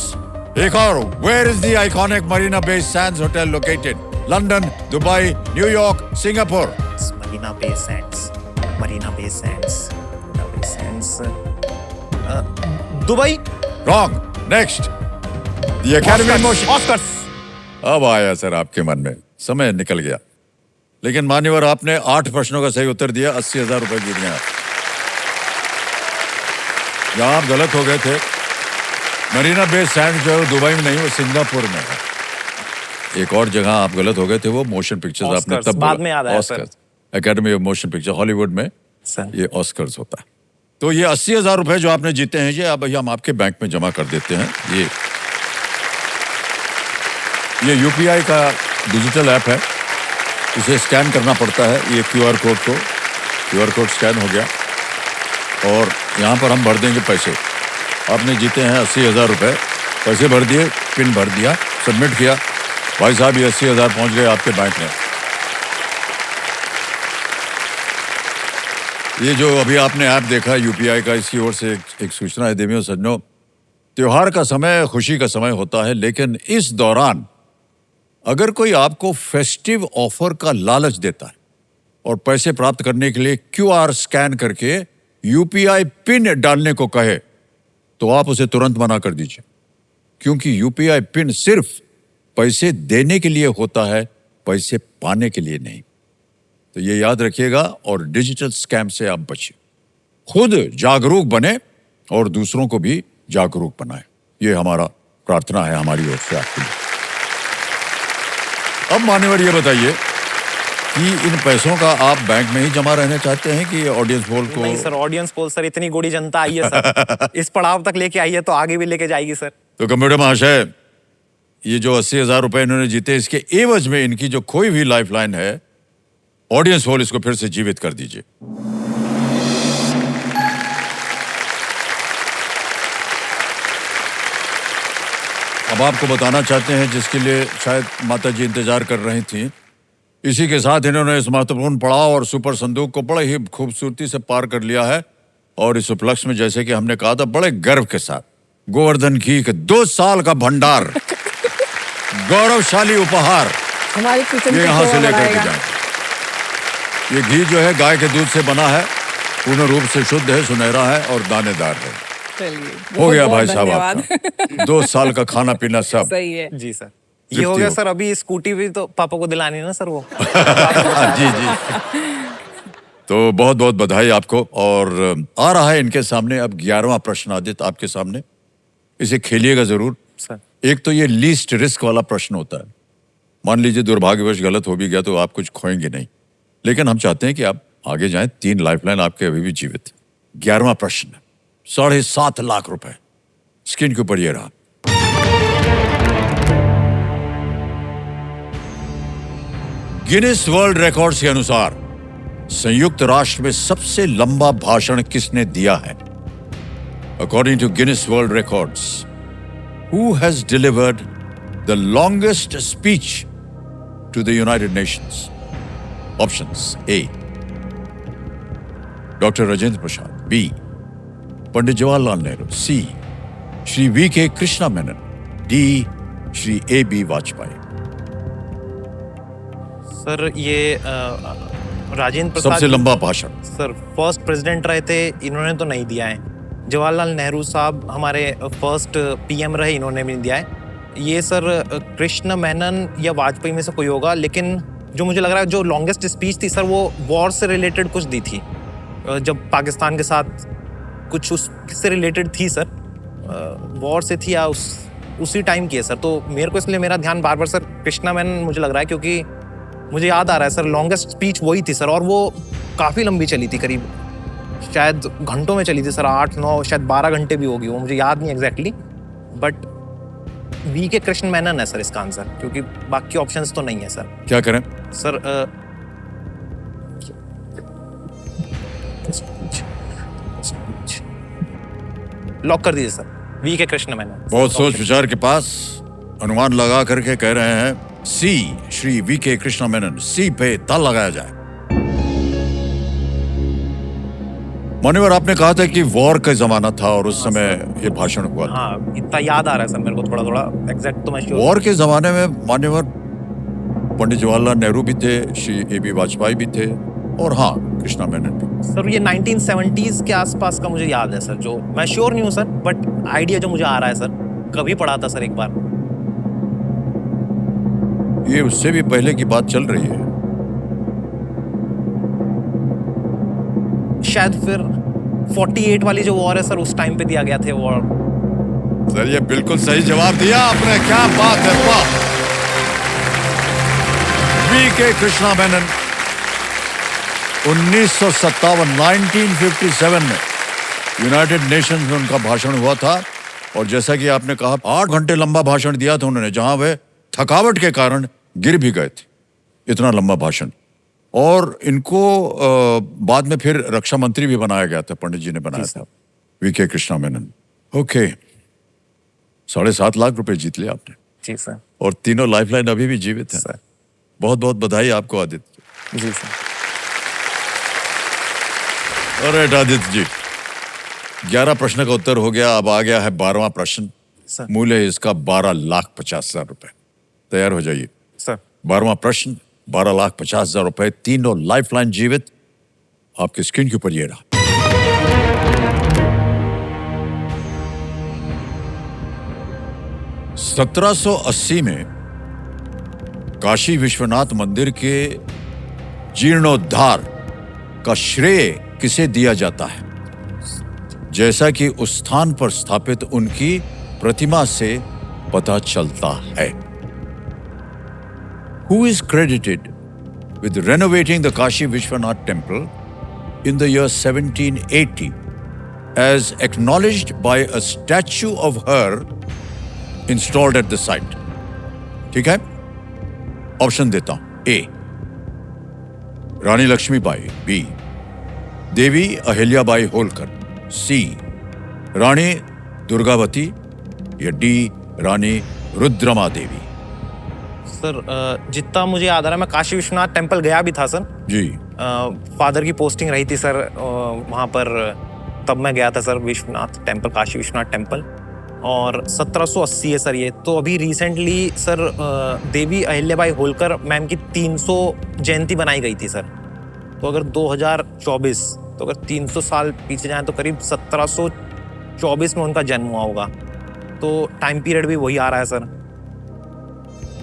एक और, where is the iconic Marina Bay Sands Hotel located? London, Dubai, New York, Singapore. Marina Bay Sands. Marina Bay Sands. Dubai. Wrong. Next, the Academy of Motion. Oscars. अब आया सर आपके मन में, समय निकल गया. लेकिन मान्यवर आपने 8 प्रश्नों का सही उत्तर दिया, 80,000 रुपए जीत गए आप. जहां आप गलत हो गए थे, मरीना बे सैंड जो है वो दुबई में नहीं, वो सिंगापुर में है. एक और जगह आप गलत हो गए थे, वो मोशन पिक्चर्स आपने ऑस्कर्स, तब बाद में याद आया, sir. Academy of motion picture Hollywood में सर. ये ऑस्कर्स होता है. तो ये 80,000 रुपए जो आपने जीते हैं, ये अब भैया हम आपके बैंक में जमा कर देते हैं. ये यूपीआई का डिजिटल ऐप है, इसे स्कैन करना पड़ता है. ये क्यूआर कोड स्कैन हो गया और यहाँ पर हम भर देंगे पैसे. आपने जीते हैं 80,000 रुपए. पैसे भर दिए, पिन भर दिया, सबमिट किया. भाई साहब, ये 80,000 पहुंच गए आपके बैंक में. ये जो अभी आपने ऐप देखा यूपीआई का, इसकी ओर से एक सूचना है देवियों सज्जनों. त्योहार का समय खुशी का समय होता है, लेकिन इस दौरान अगर कोई आपको फेस्टिव ऑफर का लालच देता है और पैसे प्राप्त करने के लिए क्यूआर स्कैन करके यूपीआई पिन डालने को कहे, तो आप उसे तुरंत मना कर दीजिए, क्योंकि यूपीआई पिन सिर्फ पैसे देने के लिए होता है, पैसे पाने के लिए नहीं. तो ये याद रखिएगा और डिजिटल स्कैम से आप बचिए. खुद जागरूक बने और दूसरों को भी जागरूक बनाएं. ये हमारा प्रार्थना है हमारी ओर से आपके लिए. अब मान्यवर ये बताइए कि इन पैसों का आप बैंक में ही जमा रहना चाहते हैं कि ऑडियंस पोल को? नहीं सर, ऑडियंस पोल सर, इतनी गोड़ी जनता आई है सर. इस पड़ाव तक लेके आई है तो आगे भी लेके जाएगी सर. तो कंप्यूटर महाशय, ये जो 80,000 रुपए इन्होंने जीते, इसके एवज में इनकी जो खोई हुई लाइफलाइन है, ऑडियंस पोल इसको फिर से जीवित कर दीजिए. अब आपको बताना चाहते हैं, जिसके लिए शायद माता जी इंतजार कर रही थी. इसी के साथ इन्होंने इस महत्वपूर्ण पड़ाव और सुपर संदूक को बड़े ही खूबसूरती से पार कर लिया है. और इस उपलक्ष्य में, जैसे कि हमने कहा था, बड़े गर्व के साथ गोवर्धन घी के 2 साल का भंडार, गौरवशाली उपहार हमारी किचन ये यहाँ से लेकर के जाए. ये घी जो है गाय के दूध से बना है, पूर्ण रूप से शुद्ध है, सुनहरा है और दानेदार है. हो गया भाई साहब आपका 2 साल का खाना पीना सब. सही है जी सर. ये हो गया सर. अभी स्कूटी भी तो पापा को दिलानी है ना सर वो. जी जी. तो बहुत बहुत बधाई आपको. और आ रहा है इनके सामने अब 11वां प्रश्न. आदित्य, आपके सामने, इसे खेलिएगा जरूर सर. एक तो ये लीस्ट रिस्क वाला प्रश्न होता है. मान लीजिए दुर्भाग्यवश गलत हो भी गया तो आप कुछ खोएंगे नहीं, लेकिन हम चाहते हैं कि आप आगे जाएं. 3 लाइफलाइन आपके अभी भी जीवित. 11वां प्रश्न, 7.5 लाख रुपए. स्क्रीन के ऊपर ये रहा. गिनीज वर्ल्ड रिकॉर्ड्स के अनुसार संयुक्त राष्ट्र में सबसे लंबा भाषण किसने दिया है? According to Guinness World Records, who has delivered the longest speech to the United Nations? Options: A, doctor Rajendra Prasad; B, Pandit Jawaharlal Nehru; C, Shri V K. Krishna Menon; D, Shri A B. Vajpayee. Sir ये राजेंद्र प्रसाद सबसे लंबा भाषण. सर फर्स्ट प्रेसिडेंट रहे थे, इन्होंने तो नहीं दिया है. जवाहरलाल नेहरू साहब हमारे फर्स्ट पीएम रहे, इन्होंने भी नहीं दिया है. ये सर कृष्ण मेनन या वाजपेयी में से कोई होगा. लेकिन जो मुझे लग रहा है जो लॉन्गेस्ट स्पीच थी सर, वो वॉर से रिलेटेड कुछ दी थी, जब पाकिस्तान के साथ कुछ उससे रिलेटेड थी सर. वॉर से थी या उसी टाइम की है सर. तो मेरे को इसलिए मेरा ध्यान बार बार सर कृष्णा मेनन मुझे लग रहा है, क्योंकि मुझे याद आ रहा है सर लॉन्गेस्ट स्पीच वही थी सर, और वो काफ़ी लंबी चली थी, करीब शायद घंटों में चली थी सर, 8-9 शायद 12 घंटे भी होगी वो, मुझे याद नहीं एग्जैक्टली, बट वी के कृष्ण मेनन है सर इसका आंसर, क्योंकि बाकी ऑप्शंस तो नहीं है सर। क्या करें? सर लॉक कर दीजिए सर, वी के कृष्ण मेनन। बहुत सोच विचार के पास अनुमान लगा करके कह रहे हैं सी, श्री वी के कृष्णा मेनन। सी पे ताल लगाया जाए। मान्यवर, आपने कहा था कि वॉर का जमाना था और उस समय ये भाषण हुआ था। हाँ, इतना याद आ रहा है सर मेरे को, थोड़ा थोड़ा एग्जैक्ट तो मैं श्योर। वॉर के जमाने में मान्यवर पंडित जवाहरलाल नेहरू भी थे, श्री ए.बी. वाजपेयी भी थे, और हाँ, कृष्णा मेनन भी। सर ये 1970s के आसपास का मुझे याद है सर, जो मैं श्योर नहीं हूँ सर, बट आइडिया जो मुझे आ रहा है सर, कभी पढ़ा था सर एक बार। ये उससे भी पहले की बात चल रही है। शायद फिर 48 वाली जो वॉर है सर, उस टाइम पे दिया गया था वॉर। सर ये बिल्कुल सही जवाब दिया आपने, क्या बात है, वाह। वी के कृष्णा मेनन 1957 में यूनाइटेड नेशंस में उनका भाषण हुआ था, और जैसा कि आपने कहा 8 घंटे लंबा भाषण दिया था उन्होंने, जहां वे थकावट के कारण गिर भी गए थे, इतना लंबा भाषण। और इनको बाद में फिर रक्षा मंत्री भी बनाया गया था, पंडित जी ने बनाया था, वी के कृष्णा मेनन। ओके, 7.5 लाख रुपए जीत लिया आपने। जी सर। और तीनों लाइफलाइन अभी भी जीवित हैं। सर। बहुत बहुत बधाई आपको आदित्य। जी सर। ऑलराइट आदित्य जी, 11 प्रश्न का उत्तर हो गया। अब आ गया है 12वां प्रश्न। सर। मूल्य है इसका 12,50,000 रुपए। तैयार हो जाइए। सर। 12वां प्रश्न, 12,50,000 रुपए, तीनों लाइफलाइन जीवित। आपकी स्क्रीन के ऊपर ये रहा। (1780) में काशी विश्वनाथ मंदिर के जीर्णोद्धार का श्रेय किसे दिया जाता है, जैसा कि उस स्थान पर स्थापित उनकी प्रतिमा से पता चलता है? Who is credited with renovating the Kashi Vishwanath temple in the year 1780 as acknowledged by a statue of her installed at the site? ठीक है, ऑप्शन देता हूं। ए, रानी लक्ष्मीबाई। बी, देवी अहिल्याबाई होलकर। सी, रानी दुर्गावती। या डी, रानी रुद्रमा देवी। सर जितना मुझे याद आ रहा है, मैं काशी विश्वनाथ टेम्पल गया भी था सर जी। फादर की पोस्टिंग रही थी सर वहाँ पर, तब मैं गया था sir Vishwanath temple, Kashi Vishwanath temple. और 1780 है सर ये। तो अभी recently sir Devi Ahilyabai Holkar ma'am की 300 जयंती बनाई गई थी सर। तो अगर 2024, तो अगर 300 साल पीछे जाएं तो करीब 1724 में उनका जन्म हुआ होगा। तो टाइम पीरियड भी वही आ रहा है सर।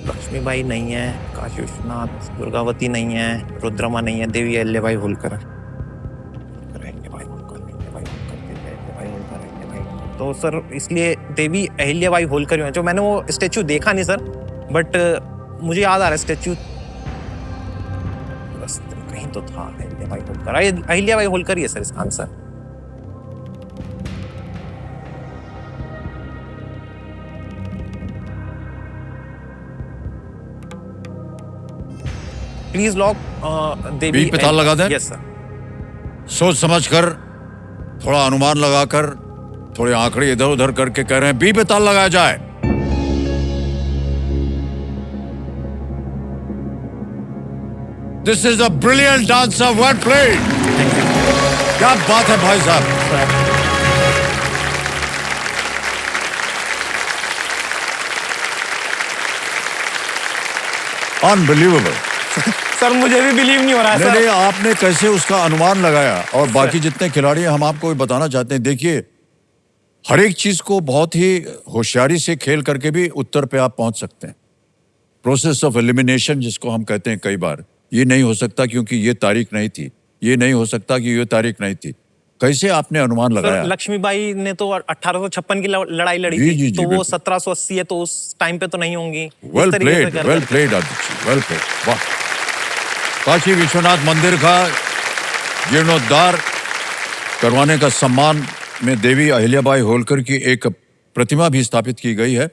लक्ष्मीबाई नहीं है, काशी विश्वनाथ, दुर्गावती नहीं है, रुद्रमा नहीं है, देवी अहिल्याबाई होलकर। तो सर इसलिए देवी अहिल्याबाई होलकर है। जो मैंने वो स्टेचू देखा नहीं सर, बट मुझे याद आ रहा है स्टेचू कहीं तो था। अहिल्याबाई होलकर, अहिल्याबाई होलकर ही है सर इसका आंसर। प्लीज लॉक देवी पे ताल लगा दें? Yes sir. सोच समझकर, थोड़ा अनुमान लगाकर, थोड़े आंकड़े इधर उधर करके कह रहे हैं बी पे ताल लगाया जाए। This is a brilliant answer, well played. क्या बात है भाई साहब। अनबिलीवेबल। सर मुझे भी बिलीव नहीं हो रहा है नहीं, सर। नहीं, आपने कैसे उसका अनुमान लगाया? और बाकी जितने खिलाड़ी हैं, हम आपको बताना चाहते हैं, देखिए हर एक चीज को बहुत ही होशियारी से खेल करके भी उत्तर पे आप पहुंच सकते हैं। प्रोसेस ऑफ एलिमिनेशन जिसको हम कहते हैं, कई बार ये नहीं हो सकता क्योंकि ये तारीख नहीं थी, ये नहीं हो सकता कि ये तारीख नहीं थी। कैसे आपने अनुमान लगाया? लक्ष्मीबाई ने तो 1856 की लड़ाई लड़ी जी, थी, जी, तो वो बिल्कुल। 1780 है, तो उस टाइम पे तो नहीं होंगी। Well played, well played Aditya, well played, वाह। काशी विश्वनाथ मंदिर का जीर्णोद्धार करवाने का सम्मान में देवी अहिल्याबाई होलकर की एक प्रतिमा भी स्थापित की गई है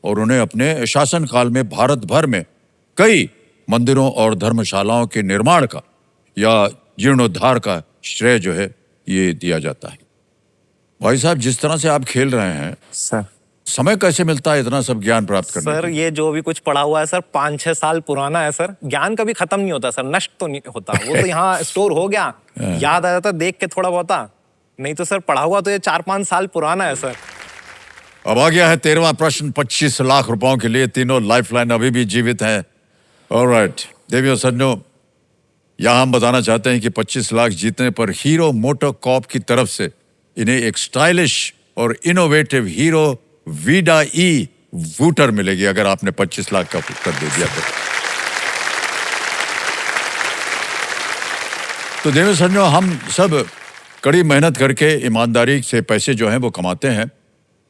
और उन्हें अपने शासनकाल में भारत भर में कई मंदिरों और धर्मशालाओं के निर्माण का या जीर्णोद्धार का श्रेय जो है ये दिया जाता है। भाई साहब, जिस तरह से आप खेल रहे हैं, सर समय कैसे मिलता है इतना सब ज्ञान प्राप्त करने सर के लिए? ये जो भी कुछ पढ़ा हुआ है सर 5-6 साल पुराना है सर। ज्ञान कभी खत्म नहीं होता सर, नष्ट तो नहीं होता, वो तो यहाँ स्टोर हो गया, याद आ जाता देख के थोड़ा बहुत, नहीं तो सर पढ़ा हुआ तो ये 4-5 साल पुराना है सर। अब आ गया है 13वां प्रश्न 25 लाख रुपयों के लिए। तीनों लाइफलाइन अभी भी जीवित हैं। ऑलराइट देवियों सज्जनों, यहाँ हम बताना चाहते हैं कि 25 लाख जीतने पर हीरो मोटो कॉर्प की तरफ से इन्हें एक स्टाइलिश और इनोवेटिव हीरो वीडा ई वूटर मिलेगी अगर आपने 25 लाख का उत्तर दे दिया तो देवियों सज्जनों, हम सब कड़ी मेहनत करके ईमानदारी से पैसे जो हैं वो कमाते हैं,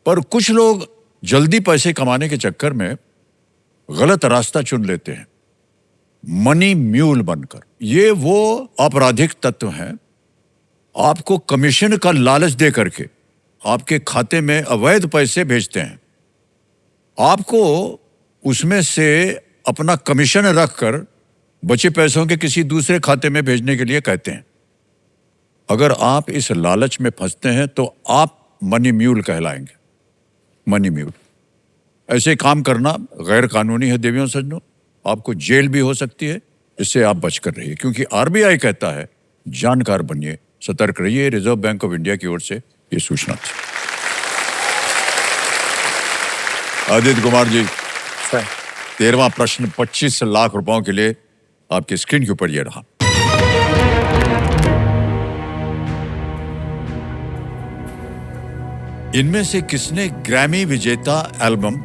पर कुछ लोग जल्दी पैसे कमाने के चक्कर में गलत रास्ता चुन लेते हैं, मनी म्यूल बनकर। ये वो आपराधिक तत्व हैं, आपको कमीशन का लालच दे करके आपके खाते में अवैध पैसे भेजते हैं, आपको उसमें से अपना कमीशन रखकर बचे पैसों के किसी दूसरे खाते में भेजने के लिए कहते हैं। अगर आप इस लालच में फंसते हैं तो आप मनी म्यूल कहलाएंगे। मनी म्यूल, ऐसे काम करना गैर कानूनी है देवियों सज्जनों, आपको जेल भी हो सकती है। इससे आप बचकर रहिए, क्योंकि आरबीआई कहता है जानकार बनिए, सतर्क रहिए। रिजर्व बैंक ऑफ इंडिया की ओर से ये सूचना थी। आदित्य कुमार जी, सर 13वां प्रश्न 25 लाख रुपयों के लिए आपकी स्क्रीन के ऊपर ये रहा। इनमें से किसने ग्रैमी विजेता एल्बम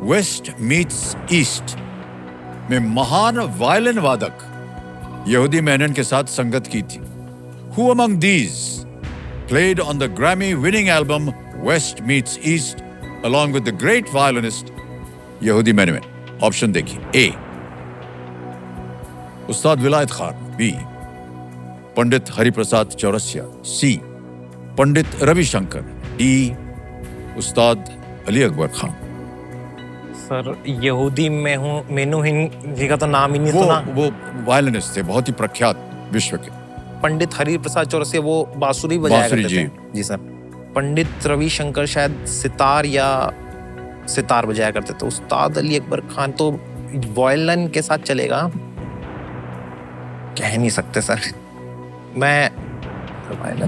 वेस्ट मीट्स ईस्ट में महान वायलिन वादक यहूदी मेनन के साथ संगत की थी? Who among these played on the Grammy-winning album West Meets East along with the great violinist यहूदी मेनन? ऑप्शन देखिए। A उस्ताद विलायत Khan, B Pandit Hariprasad Chaurasia, C Pandit Ravishankar, D उस्ताद अली अकबर खान। सर यहूदी में हूँ, मेनू हिंद जी का तो नाम ही नहीं सुना। वो वायलिनिस्ट थे, बहुत ही प्रख्यात विश्व के। पंडित हरि प्रसाद चौरसिया वो बांसुरी बजाया बांसुरी, करते थे। जी सर। पंडित रविशंकर शायद सितार या सितार बजाया करते थे। उस्ताद अली अकबर खान तो वायलिन के साथ चलेगा, कह नहीं सकते सर। मैं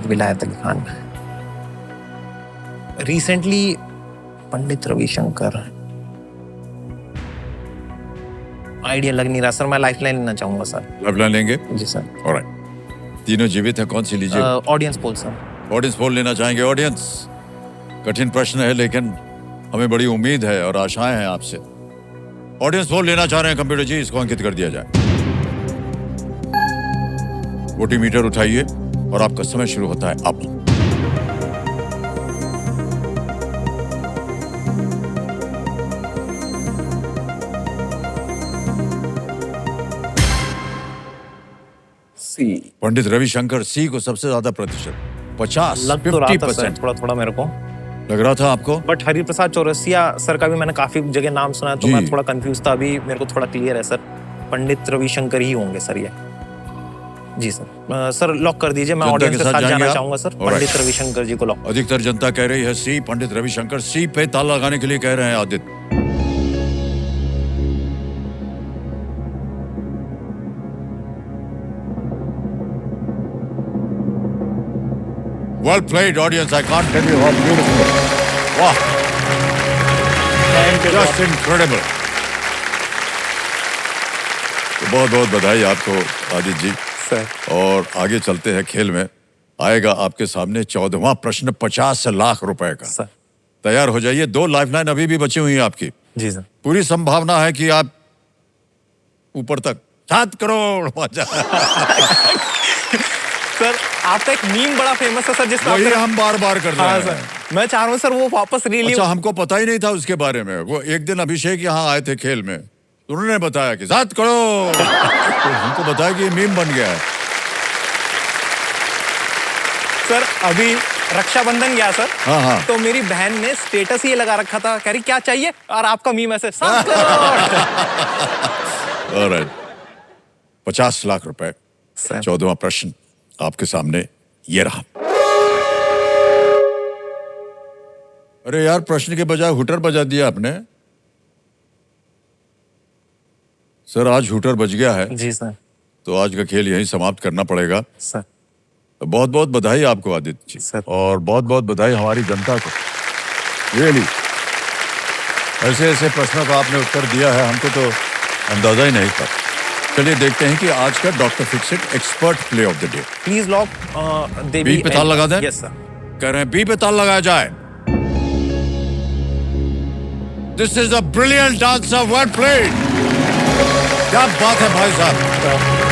विलायत अली खान, रिसेंटली पंडित रविशंकर, आइडिया लग नहीं रहा सर। मैं लाइफलाइन लेना चाहूंगा सर। लाइफलाइन लेंगे? जी सर। ऑलराइट, तीनों जीवित है, कौन सी लीजिए? Audience poll sir. Audience poll लेना चाहेंगे? ऑडियंस, कठिन प्रश्न है लेकिन हमें बड़ी उम्मीद है और आशाएं हैं आपसे। ऑडियंस पोल लेना चाह रहे हैं कंप्यूटर जी, इसको अंकित कर दिया जाए। वोटिंग मीटर उठाइए और आपका समय शुरू होता है अब। सी। पंडित रविशंकर, सी को सबसे ज्यादा प्रतिशत, 50, लग तो रहा था 50%। सर, थोड़ा थोड़ा मेरे को लग रहा था आपको? बट हरिप्रसाद चौरसिया सर का भी मैंने काफी जगह नाम सुना है, तो जी। मैं थोड़ा कंफ्यूज था। अभी मेरे को थोड़ा क्लियर है सर, पंडित रविशंकर ही होंगे सर ये। जी सर। सर लॉक कर दीजिए, मैं जनता ऑडियंस के के साथ साथ जाएंगे जाना आप? चाहूंगा सर। Alright. पंडित रविशंकर जी को लॉक। अधिकतर जनता कह रही है सी, पंडित रविशंकर। सी पे ताला लगाने के लिए कह रहे हैं Aditya. Well played, audience. I can't tell you how beautiful. Wow, just incredible. तो बहुत बहुत बधाई आपको आदित्य जी। सर और आगे चलते हैं, खेल में आएगा आपके सामने 14वां प्रश्न 50 लाख रुपए का। सर। तैयार हो जाइए, 2 लाइफलाइन अभी भी बची हुई है आपकी। जी सर। पूरी संभावना है कि आप ऊपर तक 7 करोड़ पहुंच जाए। सर आपका एक मीम बड़ा फेमस है सर, जिसमें वही आपका- हम बार बार कर रहे हाँ हैं। सर, मैं चाह रहा हूँ सर वो वापस रिलीव। अच्छा, हमको पता ही नहीं था उसके बारे में। वो एक दिन अभिषेक यहाँ आए थे खेल में, तो उन्होंने बताया कि 7 करोड़। तो हमको बताया कि ये मीम बन गया है। सर अभी रक्षाबंधन गया सर। हाँ, हाँ। तो मेरी बहन ने स्टेटस ये लगा रखा था, कह रही क्या चाहिए, और आपका मीम ऐसे 7 करोड़। ऑलराइट, 50 लाख रुपए। सर 14वां प्रश्न आपके सामने ये रहा। अरे यार, प्रश्न के बजाय हुटर बजा दिया आपने। सर आज हुटर बज गया है, जी सर। तो आज का खेल यहीं समाप्त करना पड़ेगा। सर बहुत बहुत बधाई आपको आदित्य जी, सर। और बहुत बहुत बधाई हमारी जनता को। रियली ऐसे ऐसे प्रश्नों का आपने उत्तर दिया है, हमको तो अंदाजा ही नहीं था। चलिए देखते हैं कि आज का doctor Fixit expert play of the day. Please lock B पे ताल लगा दें? Yes sir. कह रहे हैं बी पे ताल लगाया जाए। This is a brilliant answer, well played. क्या बात है भाई साहब।